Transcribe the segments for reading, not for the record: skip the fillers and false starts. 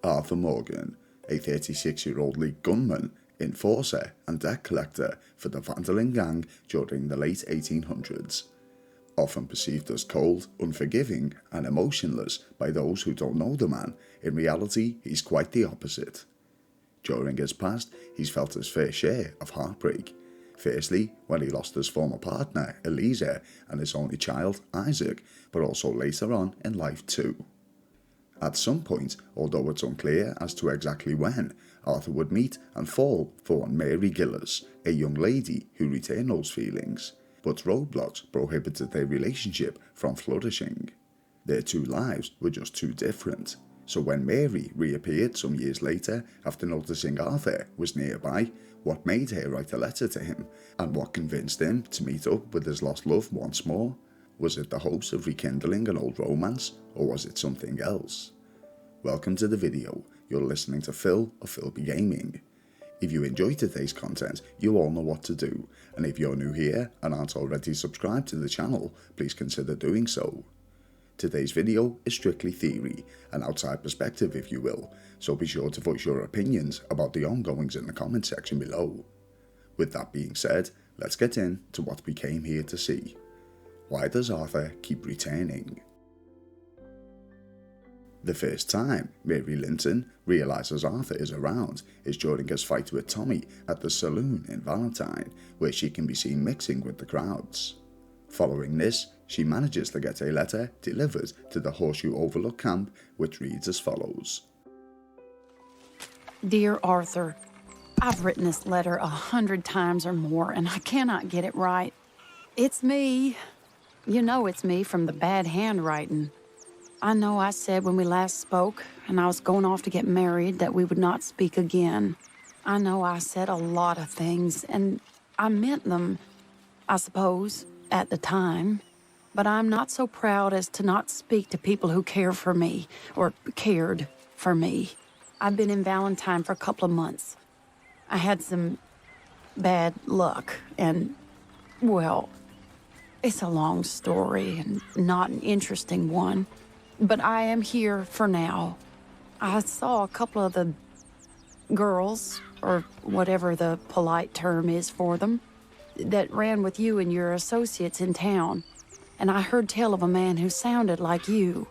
Arthur Morgan, a 36-year-old league gunman, enforcer and debt collector for the Vanderlyn gang during the late 1800s. Often perceived as cold, unforgiving and emotionless by those who don't know the man, in reality he's quite the opposite. During his past, he's felt his fair share of heartbreak. Firstly, when he lost his former partner, Eliza, and his only child, Isaac, but also later on in life too. At some point, although it's unclear as to exactly when, Arthur would meet and fall for one Mary Gillis, a young lady who retained those feelings, but roadblocks prohibited their relationship from flourishing. Their two lives were just too different, so when Mary reappeared some years later after noticing Arthur was nearby, what made her write a letter to him, and what convinced him to meet up with his lost love once more? Was it the hopes of rekindling an old romance, or was it something else? Welcome to the video. You're listening to Phil of Philby Gaming. If you enjoy today's content, you all know what to do, and if you're new here and aren't already subscribed to the channel, please consider doing so. Today's video is strictly theory, an outside perspective if you will, so be sure to voice your opinions about the ongoings in the comment section below. With that being said, let's get into what we came here to see. Why does Arthur keep returning? The first time Mary Linton realises Arthur is around is during his fight with Tommy at the saloon in Valentine, where she can be seen mixing with the crowds. Following this, she manages to get a letter delivered to the Horseshoe Overlook camp, which reads as follows. Dear Arthur, I've written this letter 100 times or more, and I cannot get it right. It's me. You know it's me from the bad handwriting. I know I said when we last spoke, and I was going off to get married, that we would not speak again. I know I said a lot of things, and I meant them, I suppose, at the time. But I'm not so proud as to not speak to people who care for me, or cared for me. I've been in Valentine for a couple of months. I had some bad luck, and, well, it's a long story and not an interesting one. But I am here for now. I saw a couple of the girls, or whatever the polite term is for them, that ran with you and your associates in town. And I heard tell of a man who sounded like you.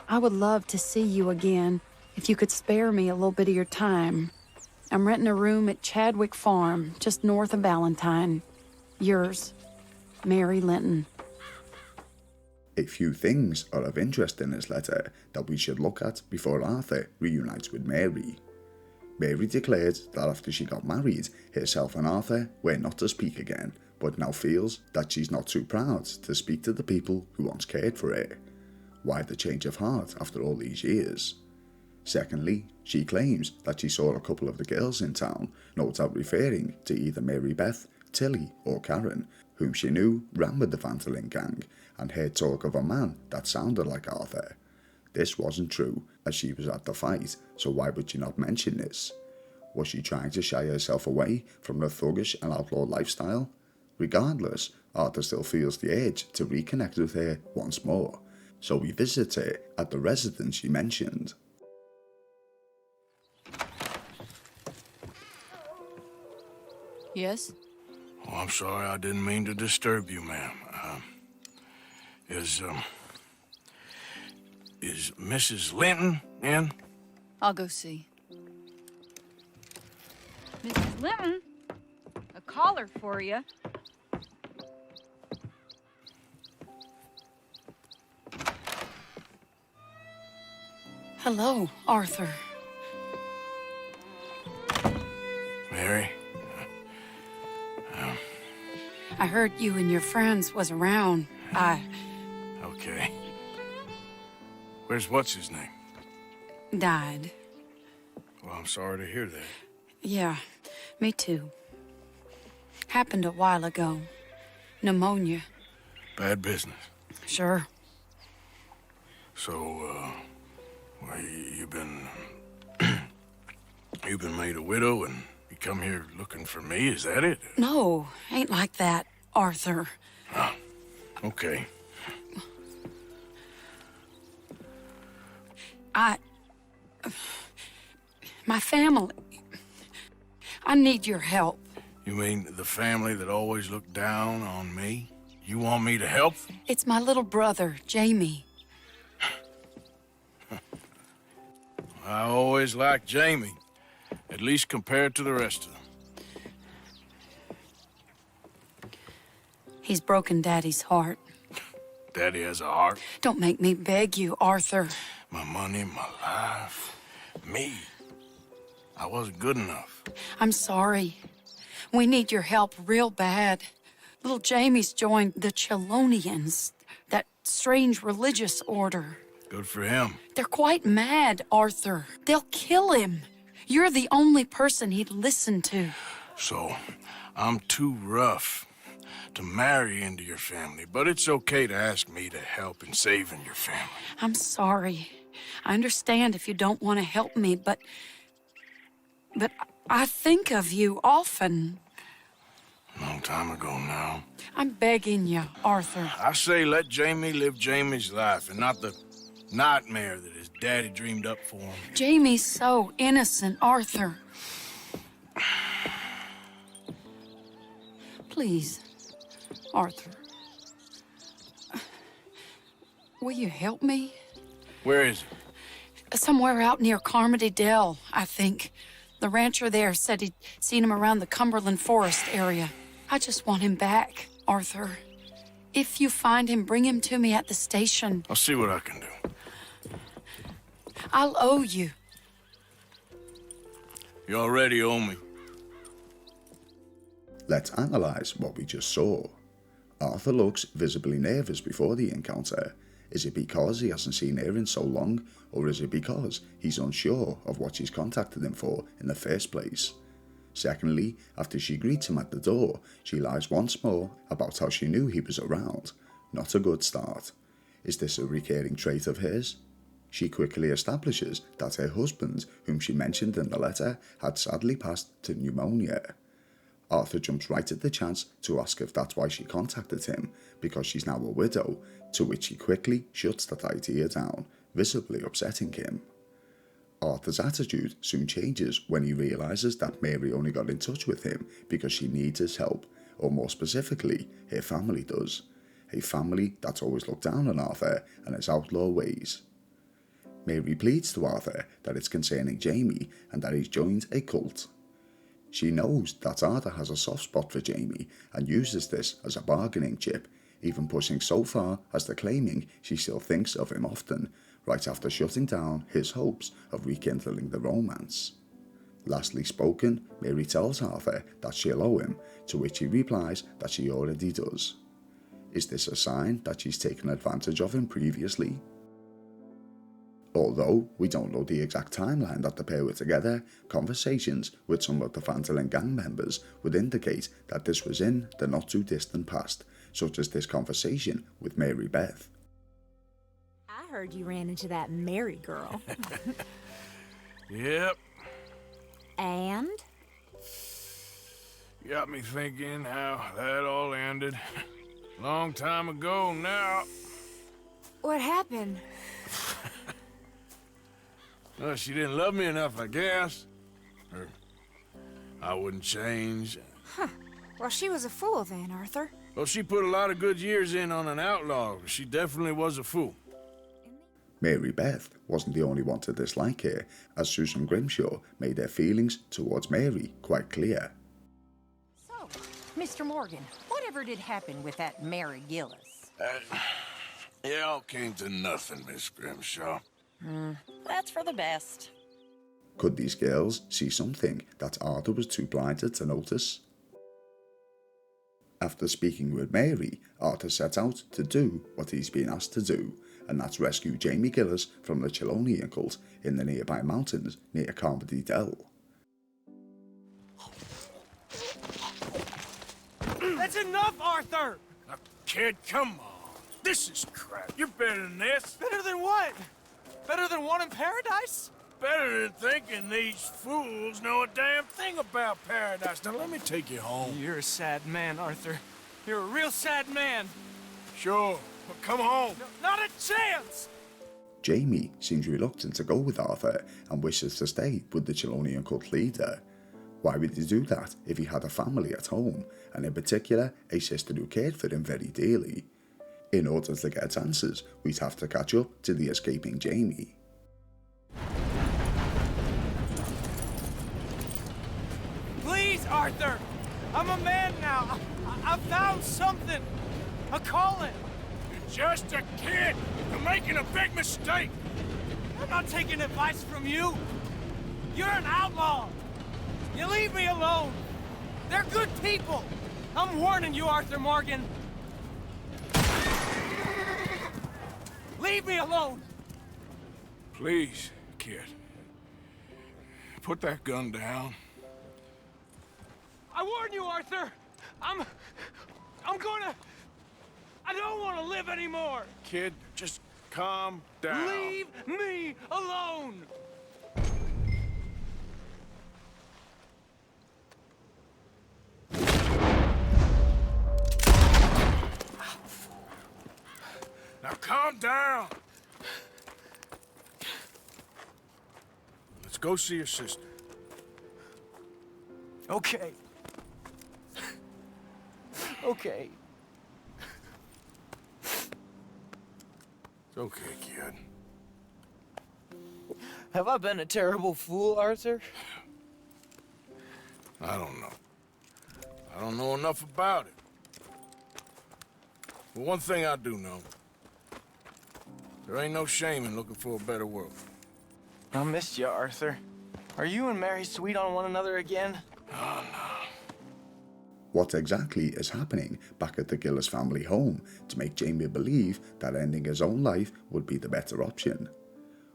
I would love to see you again, if you could spare me a little bit of your time. I'm renting a room at Chadwick Farm, just north of Valentine. Yours, Mary Linton. A few things are of interest in this letter that we should look at before Arthur reunites with Mary. Mary declared that after she got married, herself and Arthur were not to speak again, but now feels that she's not too proud to speak to the people who once cared for her. Why the change of heart after all these years? Secondly, she claims that she saw a couple of the girls in town, no doubt referring to either Mary Beth, Tilly or Karen, whom she knew ran with the Vanderlyn gang, and heard talk of a man that sounded like Arthur. This wasn't true, as she was at the fight, so why would she not mention this? Was she trying to shy herself away from the thuggish and outlaw lifestyle? Regardless, Arthur still feels the urge to reconnect with her once more, so he visits her at the residence she mentioned. Yes? Oh, I'm sorry, I didn't mean to disturb you, ma'am. Is Mrs. Linton in? I'll go see. Mrs. Linton, a caller for you. Hello, Arthur. Mary? I heard you and your friends was around. Okay. Where's what's-his-name? Died. Well, I'm sorry to hear that. Yeah, me too. Happened a while ago. Pneumonia. Bad business. Sure. So, well, you've been... you've been made a widow and you come here looking for me, is that it? No, ain't like that, Arthur. Ah, okay. My family. I need your help. You mean the family that always looked down on me? You want me to help them? It's my little brother, Jamie. I always liked Jamie, at least compared to the rest of them. He's broken Daddy's heart. Daddy has a heart. Don't make me beg you, Arthur. My money, my life, me. I wasn't good enough. I'm sorry. We need your help real bad. Little Jamie's joined the Chelonians, that strange religious order. Good for him. They're quite mad, Arthur. They'll kill him. You're the only person he'd listen to. So, I'm too rough to marry into your family, but it's okay to ask me to help in saving your family. I'm sorry. I understand if you don't want to help me, but I think of you often. Long time ago now. I'm begging you, Arthur. I say let Jamie live Jamie's life and not the nightmare that his daddy dreamed up for him. Jamie's so innocent, Arthur. Please, Arthur. Will you help me? Where is he? Somewhere out near Carmody Dell, I think. The rancher there said he'd seen him around the Cumberland Forest area. I just want him back, Arthur. If you find him, bring him to me at the station. I'll see what I can do. I'll owe you. You already owe me. Let's analyse what we just saw. Arthur looks visibly nervous before the encounter. Is it because he hasn't seen her in so long, or is it because he's unsure of what she's contacted him for in the first place? Secondly, after she greets him at the door, she lies once more about how she knew he was around. Not a good start. Is this a recurring trait of hers? She quickly establishes that her husband, whom she mentioned in the letter, had sadly passed to pneumonia. Arthur jumps right at the chance to ask if that's why she contacted him, because she's now a widow, to which he quickly shuts that idea down, visibly upsetting him. Arthur's attitude soon changes when he realises that Mary only got in touch with him because she needs his help, or more specifically, her family does. A family that's always looked down on Arthur and his outlaw ways. Mary pleads to Arthur that it's concerning Jamie and that he's joined a cult. She knows that Arthur has a soft spot for Jamie and uses this as a bargaining chip, even pushing so far as to claiming she still thinks of him often, right after shutting down his hopes of rekindling the romance. Lastly spoken, Mary tells Arthur that she'll owe him, to which he replies that she already does. Is this a sign that she's taken advantage of him previously? Although we don't know the exact timeline that the pair were together, conversations with some of the Van der Linde gang members would indicate that this was in the not too distant past, such as this conversation with Mary Beth. I heard you ran into that Mary girl. Yep. And? Got me thinking how that all ended. Long time ago now. What happened? Well, she didn't love me enough, I guess. Or I wouldn't change. Huh. Well, she was a fool then, Arthur. Well, she put a lot of good years in on an outlaw. She definitely was a fool. Mary Beth wasn't the only one to dislike her, as Susan Grimshaw made her feelings towards Mary quite clear. So, Mr. Morgan, whatever did happen with that Mary Gillis? It all came to nothing, Miss Grimshaw. That's for the best. Could these girls see something that Arthur was too blinded to notice? After speaking with Mary, Arthur set out to do what he's been asked to do, and that's rescue Jamie Gillis from the Chelonian cult in the nearby mountains near Carmody Dell. That's enough, Arthur! Now, kid, come on. This is crap. You're better than this. Better than what? Better than one in paradise? Better than thinking these fools know a damn thing about paradise. Now, let me take you home. You're a sad man, Arthur. You're a real sad man. Sure, but come home. No, not a chance! Jamie seems reluctant to go with Arthur and wishes to stay with the Chelonian cult leader. Why would he do that if he had a family at home, and in particular a sister who cared for him very dearly? In order to get answers, we'd have to catch up to the escaping Jamie. Please, Arthur! I'm a man now. I found something. A calling. You're just a kid. You're making a big mistake. I'm not taking advice from you. You're an outlaw. You leave me alone. They're good people. I'm warning you, Arthur Morgan. Leave me alone. Please, kid. Put that gun down. I warn you, Arthur. I don't want to live anymore. Kid, just calm down. Leave me alone. Now calm down. Let's go see your sister. Okay. Okay. It's okay, kid. Have I been a terrible fool, Arthur? I don't know. I don't know enough about it. But one thing I do know. There ain't no shame in looking for a better world. I missed you, Arthur. Are you and Mary sweet on one another again? Oh, no. What exactly is happening back at the Gillis family home to make Jamie believe that ending his own life would be the better option?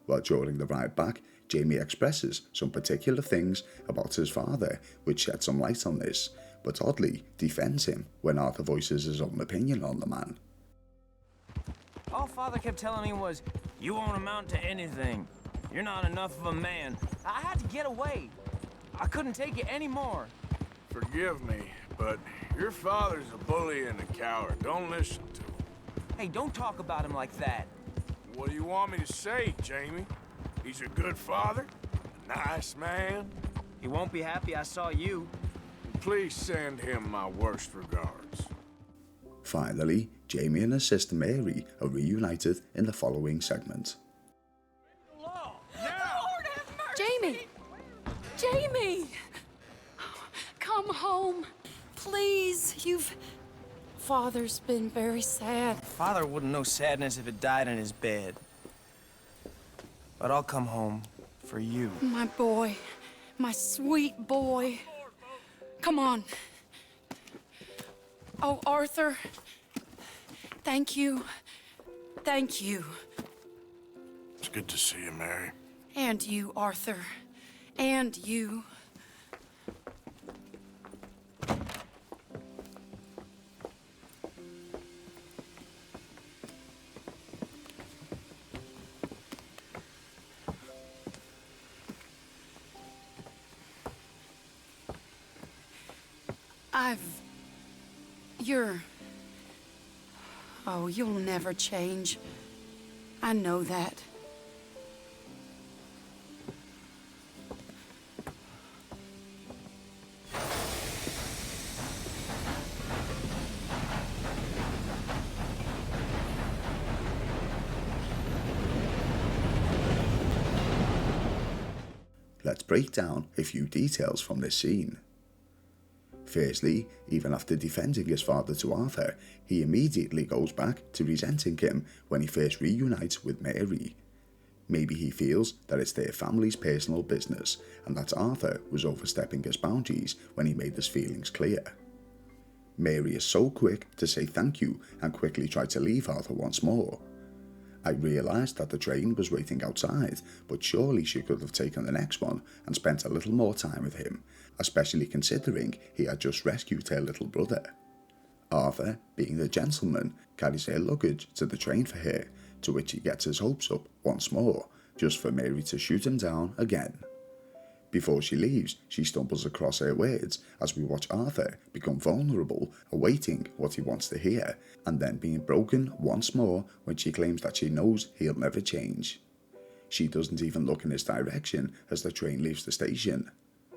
Well, during the ride back, Jamie expresses some particular things about his father which shed some light on this, but oddly defends him when Arthur voices his own opinion on the man. All Father kept telling me was, you won't amount to anything. You're not enough of a man. I had to get away. I couldn't take it anymore. Forgive me, but your father's a bully and a coward. Don't listen to him. Hey, don't talk about him like that. What do you want me to say, Jamie? He's a good father? A nice man? He won't be happy I saw you. Please send him my worst regards. Finally, Jamie and his sister Mary are reunited in the following segment. Jamie! Jamie! Come home. Please, Father's been very sad. Father wouldn't know sadness if it died in his bed. But I'll come home for you. My boy. My sweet boy. Come on. Oh, Arthur. Thank you. Thank you. It's good to see you, Mary. And you, Arthur. And you. Oh, you'll never change. I know that. Let's break down a few details from this scene. Firstly, even after defending his father to Arthur, he immediately goes back to resenting him when he first reunites with Mary. Maybe he feels that it's their family's personal business and that Arthur was overstepping his boundaries when he made his feelings clear. Mary is so quick to say thank you and quickly try to leave Arthur once more. I realised that the train was waiting outside, but surely she could have taken the next one and spent a little more time with him, especially considering he had just rescued her little brother. Arthur, being the gentleman, carries her luggage to the train for her, to which he gets his hopes up once more, just for Mary to shoot him down again. Before she leaves, she stumbles across her words as we watch Arthur become vulnerable, awaiting what he wants to hear, and then being broken once more when she claims that she knows he'll never change. She doesn't even look in his direction as the train leaves the station.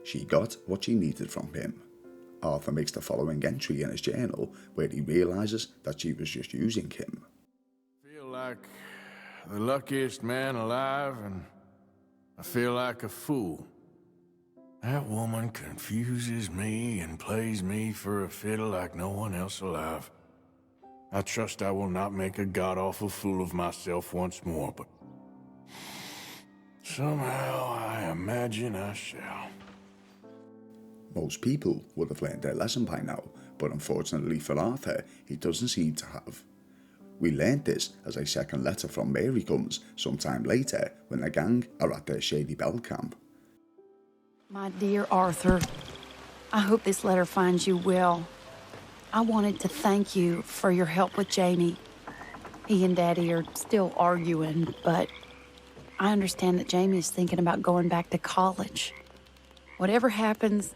She got what she needed from him. Arthur makes the following entry in his journal where he realises that she was just using him. I feel like the luckiest man alive, and I feel like a fool. That woman confuses me and plays me for a fiddle like no one else alive. I trust I will not make a god-awful fool of myself once more, but somehow I imagine I shall. Most people would have learned their lesson by now, but unfortunately for Arthur, he doesn't seem to have. We learned this as a second letter from Mary comes sometime later when the gang are at their Shady Bell camp. My dear Arthur, I hope this letter finds you well. I wanted to thank you for your help with Jamie. He and Daddy are still arguing, but I understand that Jamie is thinking about going back to college. Whatever happens,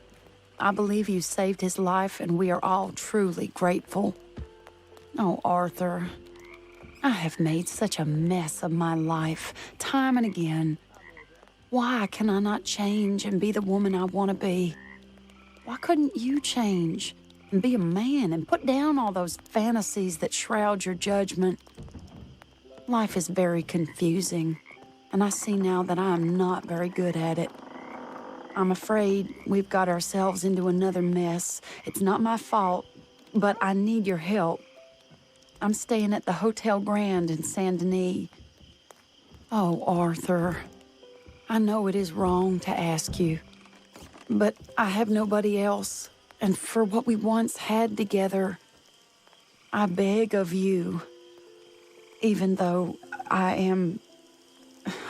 I believe you saved his life, and we are all truly grateful. Oh, Arthur, I have made such a mess of my life, time and again. Why can I not change and be the woman I want to be? Why couldn't you change and be a man and put down all those fantasies that shroud your judgment? Life is very confusing, and I see now that I am not very good at it. I'm afraid we've got ourselves into another mess. It's not my fault, but I need your help. I'm staying at the Hotel Grand in Saint Denis. Oh, Arthur, I know it is wrong to ask you, but I have nobody else, and for what we once had together, I beg of you, even though I am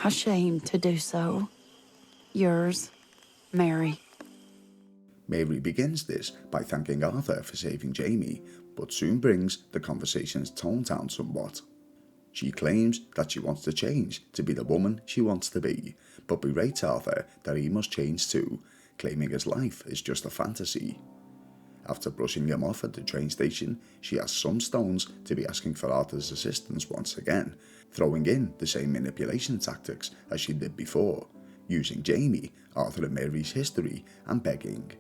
ashamed to do so. Yours, Mary. Mary begins this by thanking Arthur for saving Jamie, but soon brings the conversation's tone down somewhat. She claims that she wants to change to be the woman she wants to be, but berates Arthur that he must change too, claiming his life is just a fantasy. After brushing him off at the train station, she has some stones to be asking for Arthur's assistance once again, throwing in the same manipulation tactics as she did before, using Jamie, Arthur and Mary's history, and begging.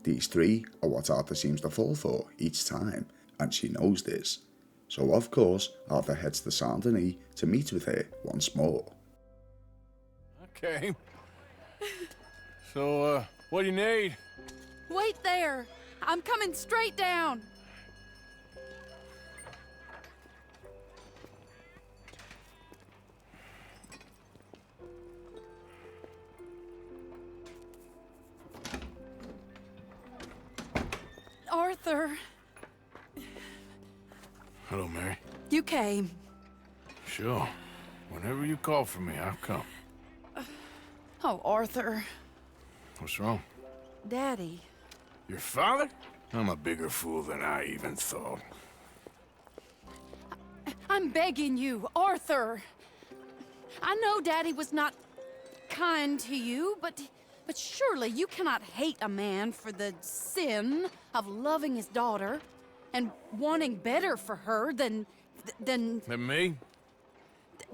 These three are what Arthur seems to fall for each time, and she knows this. So of course, Arthur heads to Saint Denis to meet with her once more. Okay. So, what do you need? Wait there. I'm coming straight down. Arthur, Hello, Mary. you came. Sure. Whenever you call for me, I'll come. Oh, Arthur. What's wrong? Daddy. Your father? I'm a bigger fool than I even thought. I'm begging you, Arthur. I know Daddy was not kind to you, but surely you cannot hate a man for the sin of loving his daughter and wanting better for her than Than me?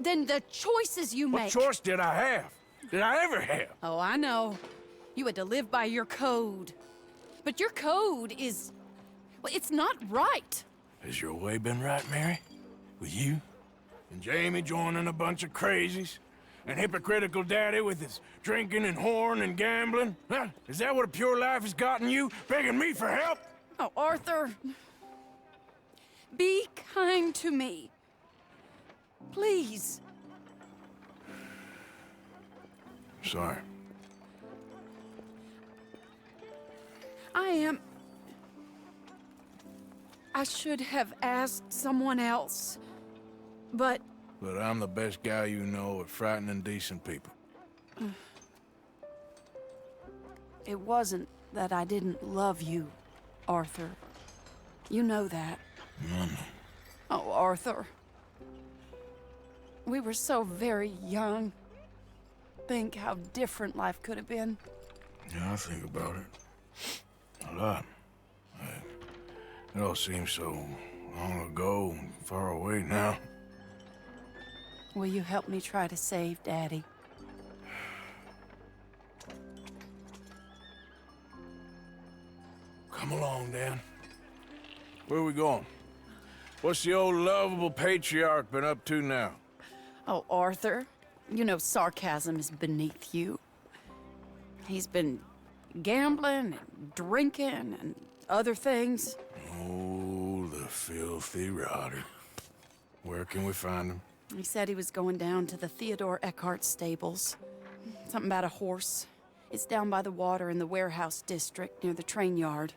than the choices you What make. choice did I have? Did I ever have? Oh, I know. You had to live by your code. But your code is... well, it's not right. Has your way been right, Mary? With you? And Jamie joining a bunch of crazies? And hypocritical daddy with his drinking and whoring and gambling? Huh? Is that what a pure life has gotten you? Begging me for help? Oh, Arthur. Be kind to me. Please. Sorry. I should have asked someone else, but... But I'm the best guy you know at frightening decent people. It wasn't that I didn't love you, Arthur. You know that. No. Oh, Arthur. We were so very young. think how different life could have been. Yeah, I think about it a lot. It all seems so long ago and far away now. Will you help me try to save Daddy? Come along, Dan. Where are we going? What's the old lovable patriarch been up to now? Oh, Arthur, you know sarcasm is beneath you. He's been gambling and drinking and other things. Oh, the filthy rotter. Where can we find him? He said he was going down to the Theodore Eckhart stables. Something about a horse. It's down by the water in the warehouse district near the train yard.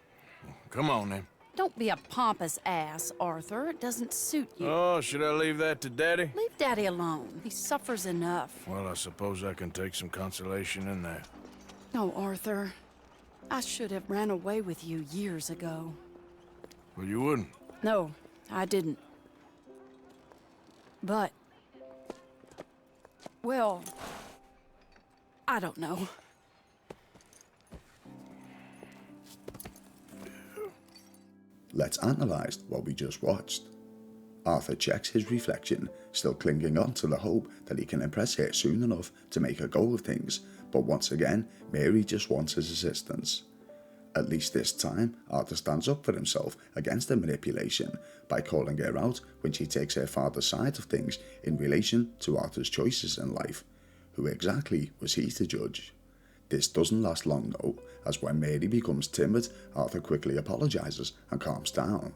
Come on, then. Don't be a pompous ass, Arthur. It doesn't suit you. Oh, should I leave that to Daddy? Leave Daddy alone. He suffers enough. Well, I suppose I can take some consolation in that. No, Arthur. I should have ran away with you years ago. Well, you wouldn't. No, I didn't. But... well... I don't know. Let's analyse what we just watched. Arthur checks his reflection, still clinging on to the hope that he can impress her soon enough to make a go of things, but once again, Mary just wants his assistance. At least this time, Arthur stands up for himself against the manipulation by calling her out when she takes her father's side of things in relation to Arthur's choices in life. Who exactly was he to judge? This doesn't last long though, as when Mary becomes timid, Arthur quickly apologises and calms down.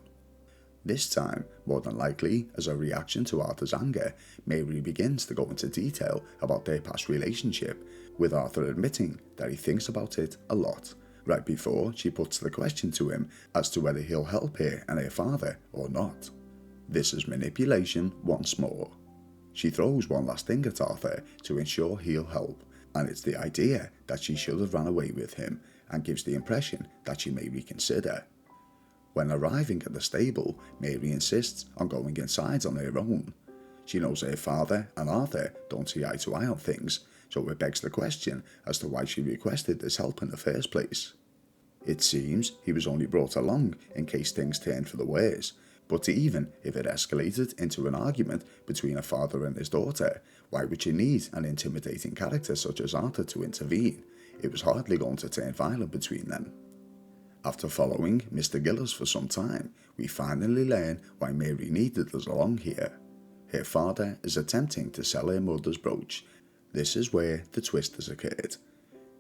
This time, more than likely as a reaction to Arthur's anger, Mary begins to go into detail about their past relationship, with Arthur admitting that he thinks about it a lot, right before she puts the question to him as to whether he'll help her and her father or not. This is manipulation once more. She throws one last thing at Arthur to ensure he'll help, and it's the idea that she should have run away with him, and gives the impression that she may reconsider. When arriving at the stable, Mary insists on going inside on her own. She knows her father and Arthur don't see eye to eye on things, so it begs the question as to why she requested this help in the first place. It seems he was only brought along in case things turned for the worse, but even if it escalated into an argument between a father and his daughter, why would she need an intimidating character such as Arthur to intervene? It was hardly going to turn violent between them. After following Mr. Gillis for some time, we finally learn why Mary needed us along here. Her father is attempting to sell her mother's brooch. This is where the twist has occurred.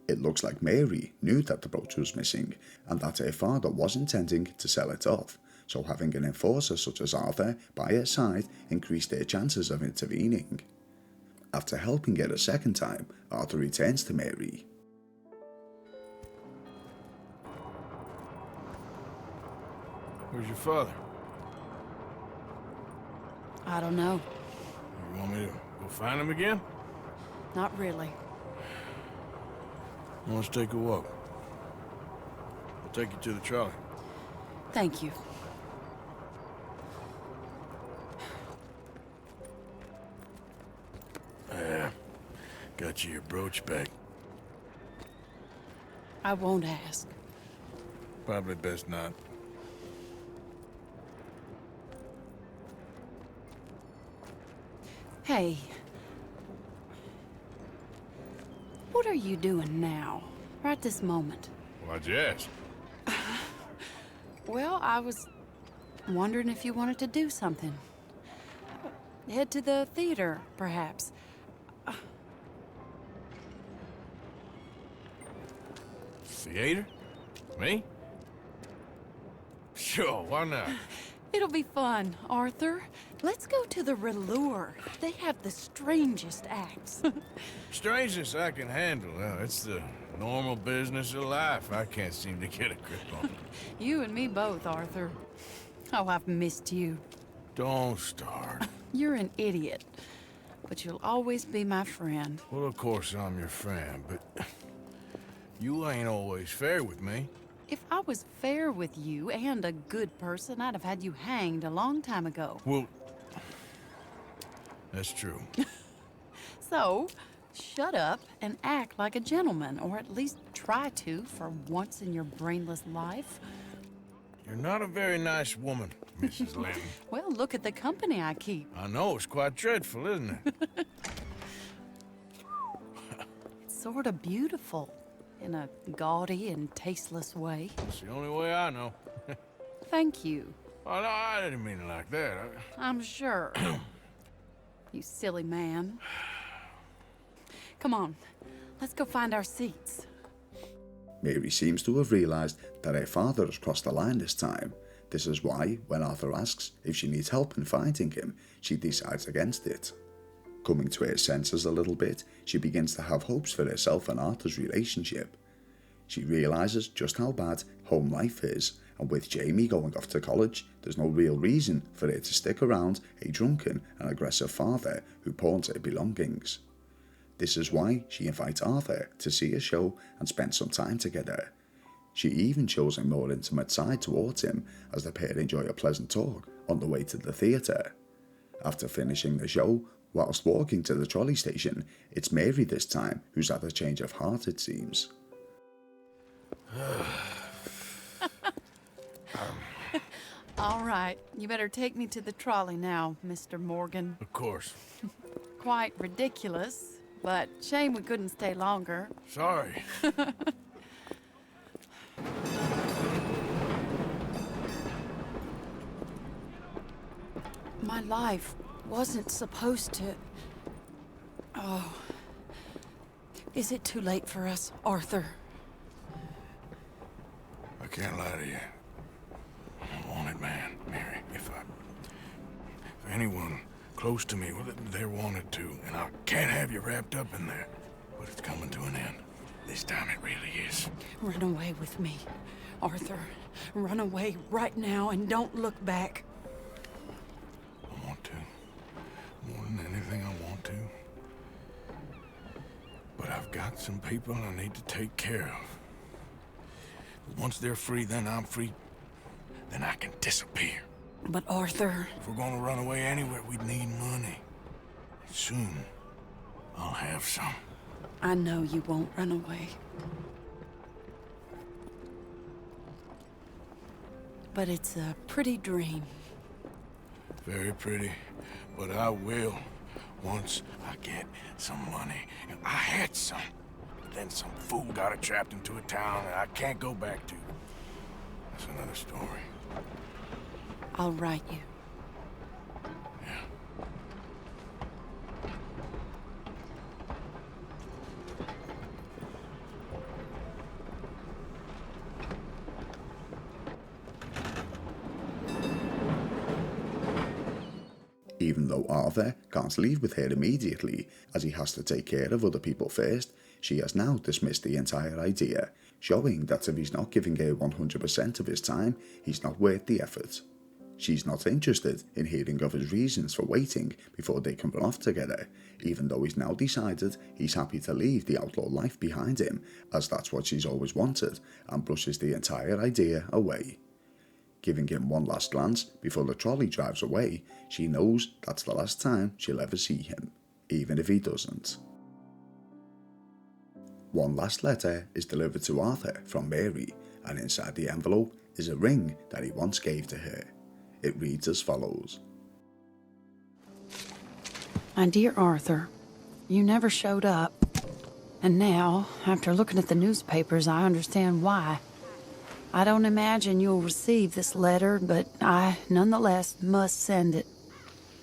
It looks like Mary knew that the brooch was missing, and that her father was intending to sell it off, so having an enforcer such as Arthur by her side increased their chances of intervening. After helping her a second time, Arthur returns to Mary. Where's your father? I don't know. You want me to go find him again? Not really. Well, let's take a walk. I'll take you to the trolley. Thank you. Got you your brooch back. I won't ask. Probably best not. Hey. What are you doing now? Right this moment? Why'd you ask? Well, I was wondering if you wanted to do something. Head to the theater, perhaps. Theater? Me? Sure, why not? It'll be fun, Arthur. Let's go to the Relure. They have the strangest acts. Strangeness I can handle. It's the normal business of life I can't seem to get a grip on. You and me both, Arthur. Oh, I've missed you. Don't start. You're an idiot, but you'll always be my friend. Well, of course I'm your friend, but you ain't always fair with me. If I was fair with you and a good person, I'd have had you hanged a long time ago. Well, that's true. So, shut up and act like a gentleman, or at least try to for once in your brainless life. You're not a very nice woman, Mrs. Linton. Well, look at the company I keep. I know, it's quite dreadful, isn't it? It's sort of beautiful in a gaudy and tasteless way. It's the only way I know. Thank you. Oh, no, I didn't mean it like that. I'm sure. You silly man. Come on, let's go find our seats. Mary seems to have realised that her father has crossed the line this time. This is why, when Arthur asks if she needs help in finding him, she decides against it. Coming to her senses a little bit, she begins to have hopes for herself and Arthur's relationship. She realises just how bad home life is, and with Jamie going off to college, there's no real reason for her to stick around a drunken and aggressive father who pawns her belongings. This is why she invites Arthur to see a show and spend some time together. She even shows a more intimate side towards him as the pair enjoy a pleasant talk on the way to the theatre. After finishing the show, whilst walking to the trolley station, it's Mary this time who's had a change of heart, it seems. All right, you better take me to the trolley now, Mr. Morgan. Of course. Quite ridiculous, but shame we couldn't stay longer. Sorry. My life wasn't supposed to... Oh. Is it too late for us, Arthur? I can't lie to you. I'm a wanted man, Mary. If anyone close to me, well, they're wanted too, and I can't have you wrapped up in there. But it's coming to an end. This time it really is. Run away with me, Arthur. Run away right now and don't look back. I want to. More than anything, I want to. But I've got some people I need to take care of. Once they're free, then I'm free. Then I can disappear. But Arthur... If we're gonna run away anywhere, we'd need money. Soon, I'll have some. I know you won't run away. But it's a pretty dream. Very pretty, but I will once I get some money. And I had some, but then some fool got it trapped into a town that I can't go back to. That's another story. I'll write you. Yeah. Even though Arthur can't leave with her immediately, as he has to take care of other people first, she has now dismissed the entire idea, showing that if he's not giving her 100% of his time, he's not worth the effort. She's not interested in hearing of his reasons for waiting before they can run off together, even though he's now decided he's happy to leave the outlaw life behind him, as that's what she's always wanted, and brushes the entire idea away. Giving him one last glance before the trolley drives away, she knows that's the last time she'll ever see him, even if he doesn't. One last letter is delivered to Arthur from Mary, and inside the envelope is a ring that he once gave to her. It reads as follows. My dear Arthur, you never showed up. And now, after looking at the newspapers, I understand why. I don't imagine you'll receive this letter, but I, nonetheless, must send it.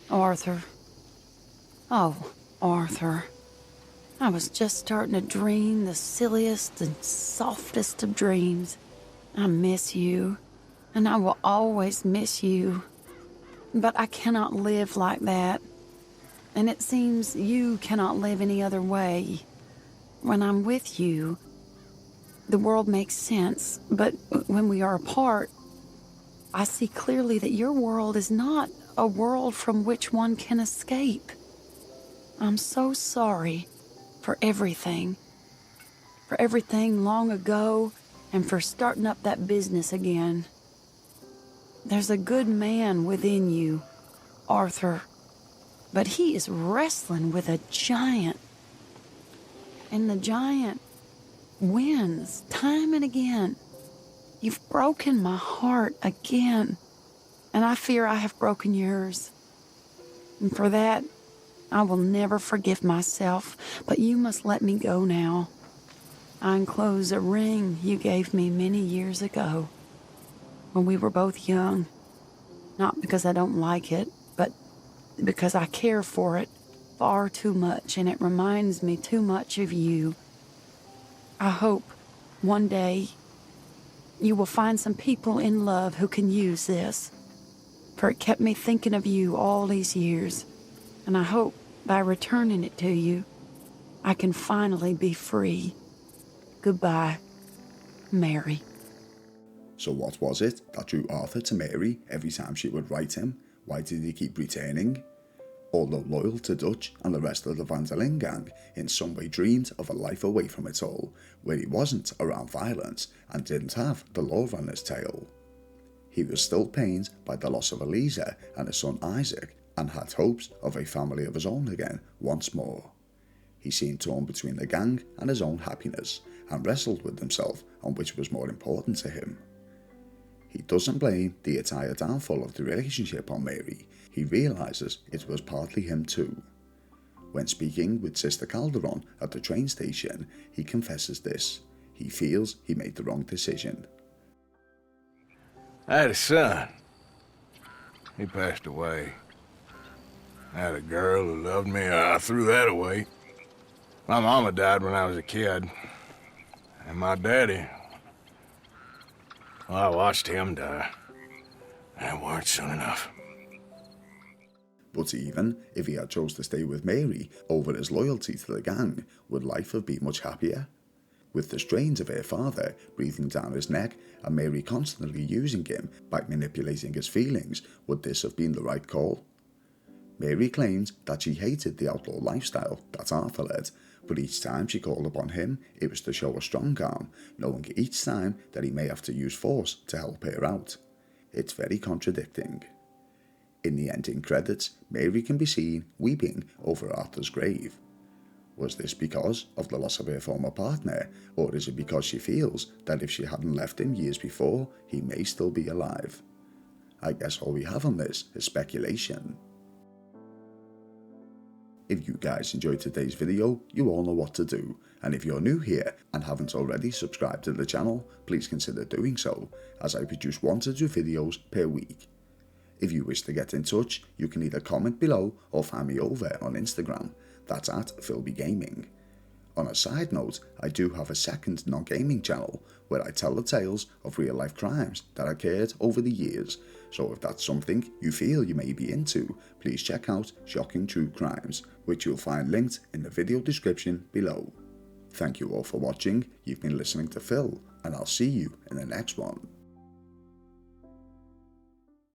Arthur. Oh, Arthur. I was just starting to dream the silliest and softest of dreams. I miss you, and I will always miss you. But I cannot live like that. And it seems you cannot live any other way. When I'm with you, the world makes sense, but when we are apart, I see clearly that your world is not a world from which one can escape. I'm so sorry for everything long ago, and for starting up that business again. There's a good man within you, Arthur, but he is wrestling with a giant. And the giant wins time and again. You've broken my heart again, and I fear I have broken yours. And for that, I will never forgive myself, but you must let me go now. I enclose a ring you gave me many years ago, when we were both young. Not because I don't like it, but because I care for it far too much, and it reminds me too much of you. I hope one day you will find some people in love who can use this, for it kept me thinking of you all these years, and I hope by returning it to you, I can finally be free. Goodbye, Mary. So what was it that drew Arthur to Mary every time she would write him? Why did he keep returning? Although loyal to Dutch and the rest of the Van der Linde gang, in some way dreamed of a life away from it all, where he wasn't around violence and didn't have the law on his tail. He was still pained by the loss of Eliza and his son Isaac, and had hopes of a family of his own again once more. He seemed torn between the gang and his own happiness, and wrestled with himself on which was more important to him. He doesn't blame the entire downfall of the relationship on Mary. He realises it was partly him too. When speaking with Sister Calderon at the train station, he confesses this. He feels he made the wrong decision. I had a son. He passed away. I had a girl who loved me. I threw that away. My mama died when I was a kid. And my daddy, well, I watched him die. That weren't soon enough. But even if he had chose to stay with Mary over his loyalty to the gang, would life have been much happier? With the strains of her father breathing down his neck and Mary constantly using him by manipulating his feelings, would this have been the right call? Mary claims that she hated the outlaw lifestyle that Arthur led, but each time she called upon him, it was to show a strong arm, knowing each time that he may have to use force to help her out. It's very contradicting. In the ending credits, Mary can be seen weeping over Arthur's grave. Was this because of the loss of her former partner, or is it because she feels that if she hadn't left him years before, he may still be alive? I guess all we have on this is speculation. If you guys enjoyed today's video, you all know what to do, and if you're new here and haven't already subscribed to the channel, please consider doing so, as I produce 1 to 2 videos per week. If you wish to get in touch, you can either comment below or find me over on Instagram, that's at PhilbyGaming. On a side note, I do have a second non-gaming channel where I tell the tales of real life crimes that occurred over the years, so if that's something you feel you may be into, please check out Shocking True Crimes, which you'll find linked in the video description below. Thank you all for watching, you've been listening to Phil, and I'll see you in the next one.